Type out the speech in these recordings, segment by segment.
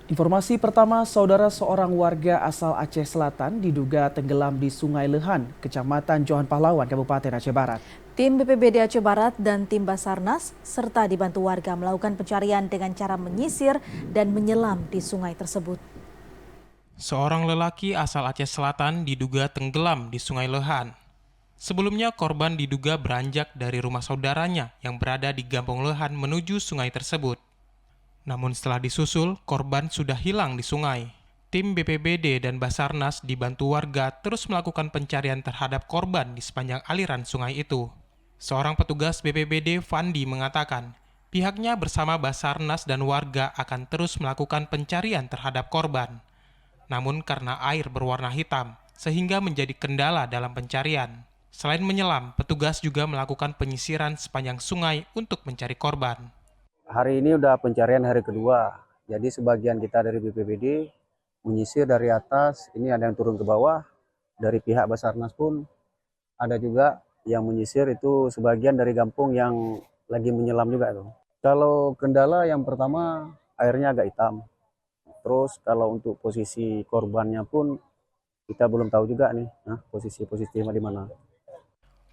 Informasi pertama, saudara seorang warga asal Aceh Selatan diduga tenggelam di Sungai Lehan, Kecamatan Johan Pahlawan, Kabupaten Aceh Barat. Tim BPBD Aceh Barat dan tim Basarnas serta dibantu warga melakukan pencarian dengan cara menyisir dan menyelam di sungai tersebut. Seorang lelaki asal Aceh Selatan diduga tenggelam di Sungai Lehan. Sebelumnya korban diduga beranjak dari rumah saudaranya yang berada di Gampong Lehan menuju sungai tersebut. Namun setelah disusul, korban sudah hilang di sungai. Tim BPBD dan Basarnas dibantu warga terus melakukan pencarian terhadap korban di sepanjang aliran sungai itu. Seorang petugas BPBD, Fandi, mengatakan pihaknya bersama Basarnas dan warga akan terus melakukan pencarian terhadap korban. Namun karena air berwarna hitam, sehingga menjadi kendala dalam pencarian. Selain menyelam, petugas juga melakukan penyisiran sepanjang sungai untuk mencari korban. Hari ini udah pencarian hari kedua, jadi sebagian kita dari BPBD menyisir dari atas, ini ada yang turun ke bawah, dari pihak Basarnas pun ada juga yang menyisir itu sebagian dari Gampong yang lagi menyelam juga tuh. Kalau kendala yang pertama airnya agak hitam, terus kalau untuk posisi korbannya pun kita belum tahu juga nih, posisi-posisinya di mana.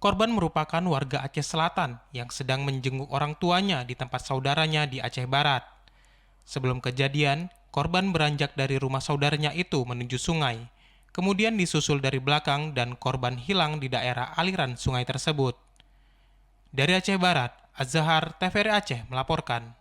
Korban merupakan warga Aceh Selatan yang sedang menjenguk orang tuanya di tempat saudaranya di Aceh Barat. Sebelum kejadian, korban beranjak dari rumah saudaranya itu menuju sungai. Kemudian disusul dari belakang dan korban hilang di daerah aliran sungai tersebut. Dari Aceh Barat, Az-Zahar, TVRI Aceh melaporkan.